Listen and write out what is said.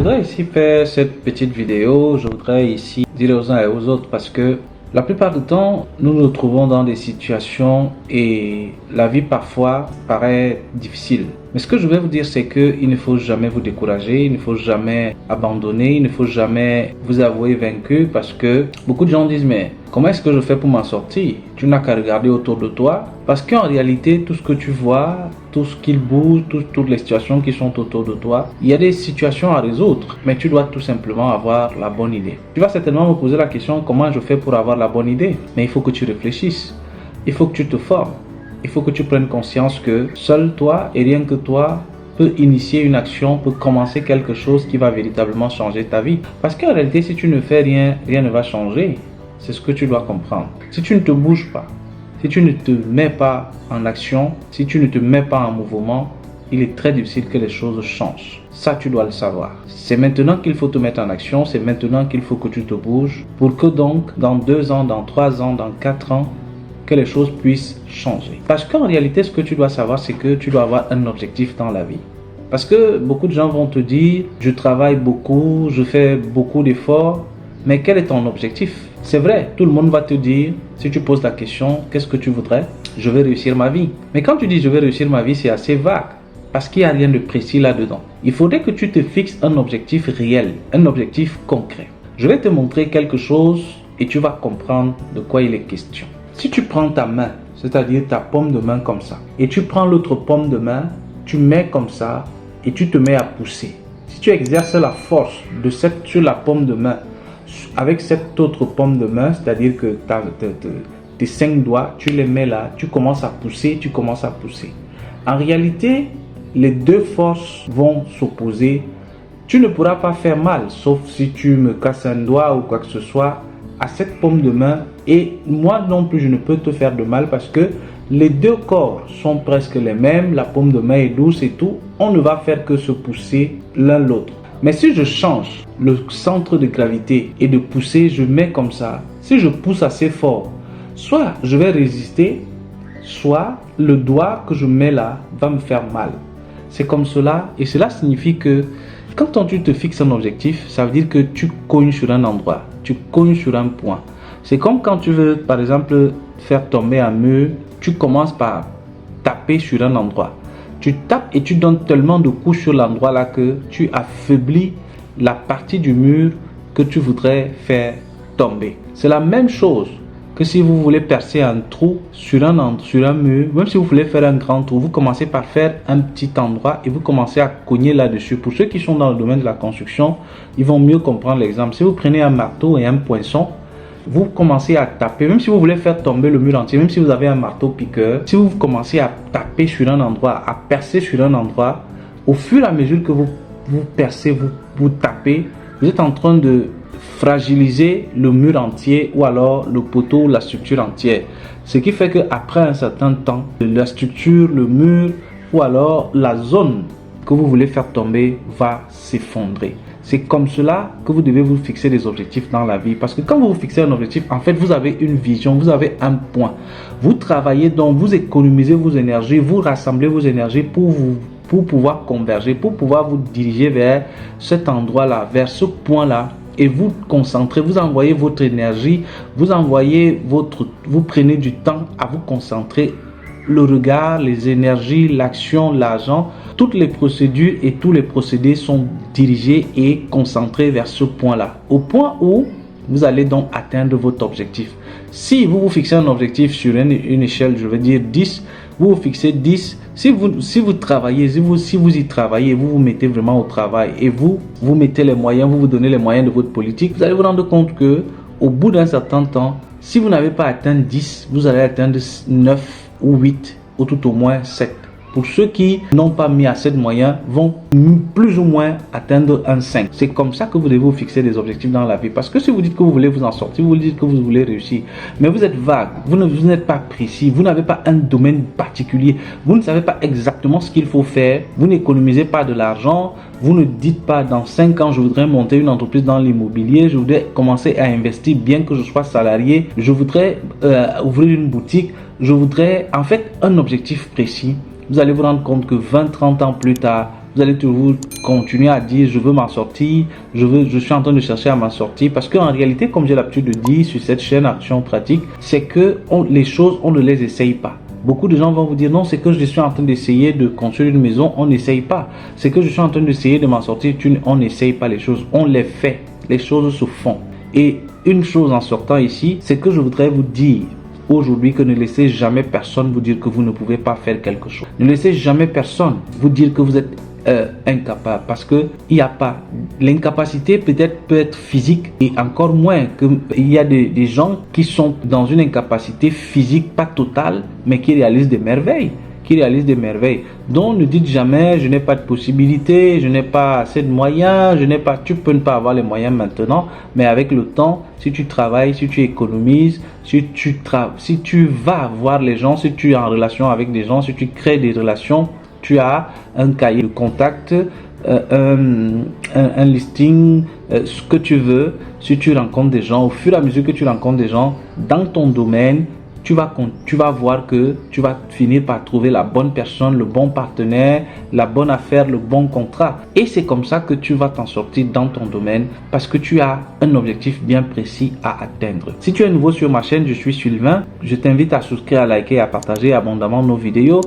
voudrais ici faire cette petite vidéo, je voudrais ici dire aux uns et aux autres parce que la plupart du temps, nous nous trouvons dans des situations et la vie parfois paraît difficile. Mais ce que je vais vous dire, c'est qu'il ne faut jamais vous décourager, il ne faut jamais abandonner, il ne faut jamais vous avouer vaincu parce que beaucoup de gens disent mais comment est-ce que je fais pour m'en sortir? Tu n'as qu'à regarder autour de toi parce qu'en réalité, tout ce que tu vois, tout ce qui bouge, toutes les situations qui sont autour de toi, il y a des situations à résoudre, mais tu dois tout simplement avoir la bonne idée. Tu vas certainement me poser la question comment je fais pour avoir la bonne idée? Mais il faut que tu réfléchisses, il faut que tu te formes. Il faut que tu prennes conscience que seul toi et rien que toi peut initier une action, peut commencer quelque chose qui va véritablement changer ta vie. Parce qu'en réalité, si tu ne fais rien, rien ne va changer. C'est ce que tu dois comprendre. Si tu ne te bouges pas, si tu ne te mets pas en action, si tu ne te mets pas en mouvement, il est très difficile que les choses changent. Ça, tu dois le savoir. C'est maintenant qu'il faut te mettre en action, c'est maintenant qu'il faut que tu te bouges pour que donc, dans 2 ans, dans 3 ans, dans 4 ans, que les choses puissent changer. Parce qu'en réalité, ce que tu dois savoir, c'est que tu dois avoir un objectif dans la vie. Parce que beaucoup de gens vont te dire, je travaille beaucoup, je fais beaucoup d'efforts, mais quel est ton objectif? C'est vrai, tout le monde va te dire, si tu poses la question, qu'est-ce que tu voudrais? Je vais réussir ma vie. Mais quand tu dis je vais réussir ma vie, c'est assez vague. Parce qu'il n'y a rien de précis là-dedans. Il faudrait que tu te fixes un objectif réel, un objectif concret. Je vais te montrer quelque chose et tu vas comprendre de quoi il est question. Si tu prends ta main, c'est-à-dire ta paume de main comme ça, et tu prends l'autre paume de main, tu mets comme ça et tu te mets à pousser. Si tu exerces la force sur la paume de main avec cette autre paume de main, c'est-à-dire que tes 5 doigts, tu les mets là, tu commences à pousser, tu commences à pousser. En réalité, les 2 forces vont s'opposer. Tu ne pourras pas faire mal, sauf si tu me casses un doigt ou quoi que ce soit à cette paume de main, et moi non plus je ne peux te faire de mal parce que les 2 corps sont presque les mêmes, la paume de main est douce et tout, on ne va faire que se pousser l'un l'autre. Mais si je change le centre de gravité et de pousser, je mets comme ça, si je pousse assez fort, soit je vais résister, soit le doigt que je mets là va me faire mal. C'est comme cela, et cela signifie que quand tu te fixes un objectif, ça veut dire que tu cognes sur un endroit, tu cognes sur un point. C'est comme quand tu veux, par exemple, faire tomber un mur, tu commences par taper sur un endroit. Tu tapes et tu donnes tellement de coups sur l'endroit là que tu affaiblis la partie du mur que tu voudrais faire tomber. C'est la même chose que si vous voulez percer un trou sur un mur, même si vous voulez faire un grand trou, vous commencez par faire un petit endroit et vous commencez à cogner là-dessus. Pour ceux qui sont dans le domaine de la construction, ils vont mieux comprendre l'exemple. Si vous prenez un marteau et un poinçon, vous commencez à taper, même si vous voulez faire tomber le mur entier, même si vous avez un marteau piqueur, si vous commencez à taper sur un endroit, à percer sur un endroit, au fur et à mesure que vous percez, vous tapez, vous êtes en train de fragiliser le mur entier ou alors le poteau ou la structure entière. Ce qui fait qu'après un certain temps, la structure, le mur ou alors la zone que vous voulez faire tomber va s'effondrer. C'est comme cela que vous devez vous fixer des objectifs dans la vie. Parce que quand vous vous fixez un objectif, en fait, vous avez une vision, vous avez un point. Vous travaillez donc, vous économisez vos énergies, vous rassemblez vos énergies pour pouvoir converger, pour pouvoir vous diriger vers cet endroit-là, vers ce point-là. Et vous concentrez, vous envoyez votre énergie, vous prenez du temps à vous concentrer. Le regard, les énergies, l'action, l'argent, toutes les procédures et tous les procédés sont dirigés et concentrés vers ce point-là. Au point où vous allez donc atteindre votre objectif. Si vous vous fixez un objectif sur une échelle, je veux dire 10, vous vous fixez 10. Si vous travaillez, si vous y travaillez, vous vous mettez vraiment au travail et vous mettez les moyens, vous donnez les moyens de votre politique, vous allez vous rendre compte que au bout d'un certain temps, si vous n'avez pas atteint 10, vous allez atteindre 9 ou 8 ou tout au moins 7. Pour ceux qui n'ont pas mis assez de moyens, vont plus ou moins atteindre un 5. C'est comme ça que vous devez vous fixer des objectifs dans la vie. Parce que si vous dites que vous voulez vous en sortir, vous dites que vous voulez réussir, mais vous êtes vague, vous n'êtes pas précis, vous n'avez pas un domaine particulier, vous ne savez pas exactement ce qu'il faut faire, vous n'économisez pas de l'argent, vous ne dites pas dans 5 ans je voudrais monter une entreprise dans l'immobilier, je voudrais commencer à investir bien que je sois salarié, je voudrais ouvrir une boutique, je voudrais en fait un objectif précis. Vous allez vous rendre compte que 20-30 ans plus tard, vous allez toujours continuer à dire je veux m'en sortir, je suis en train de chercher à m'en sortir, parce qu'en réalité, comme j'ai l'habitude de dire sur cette chaîne Action Pratique, c'est que les choses, on ne les essaye pas. Beaucoup de gens vont vous dire non, c'est que je suis en train d'essayer de construire une maison, on n'essaye pas. C'est que je suis en train d'essayer de m'en sortir, on n'essaye pas les choses, on les fait. Les choses se font. Et une chose en sortant ici, c'est que je voudrais vous dire aujourd'hui que ne laissez jamais personne vous dire que vous ne pouvez pas faire quelque chose. Ne laissez jamais personne vous dire que vous êtes incapable, parce que il n'y a pas l'incapacité, peut être physique, et encore moins que il y a des gens qui sont dans une incapacité physique pas totale mais qui réalisent des merveilles, donc ne dites jamais je n'ai pas de possibilité, je n'ai pas assez de moyens, tu peux ne pas avoir les moyens maintenant, mais avec le temps, si tu travailles, si tu économises, si tu vas voir les gens, si tu es en relation avec des gens, si tu crées des relations, tu as un cahier de contact, un listing, ce que tu veux. Si tu rencontres des gens, au fur et à mesure que tu rencontres des gens dans ton domaine, tu vas voir que tu vas finir par trouver la bonne personne, le bon partenaire, la bonne affaire, le bon contrat. Et c'est comme ça que tu vas t'en sortir dans ton domaine, parce que tu as un objectif bien précis à atteindre. Si tu es nouveau sur ma chaîne, je suis Sylvain. Je t'invite à souscrire, à liker, à partager abondamment nos vidéos.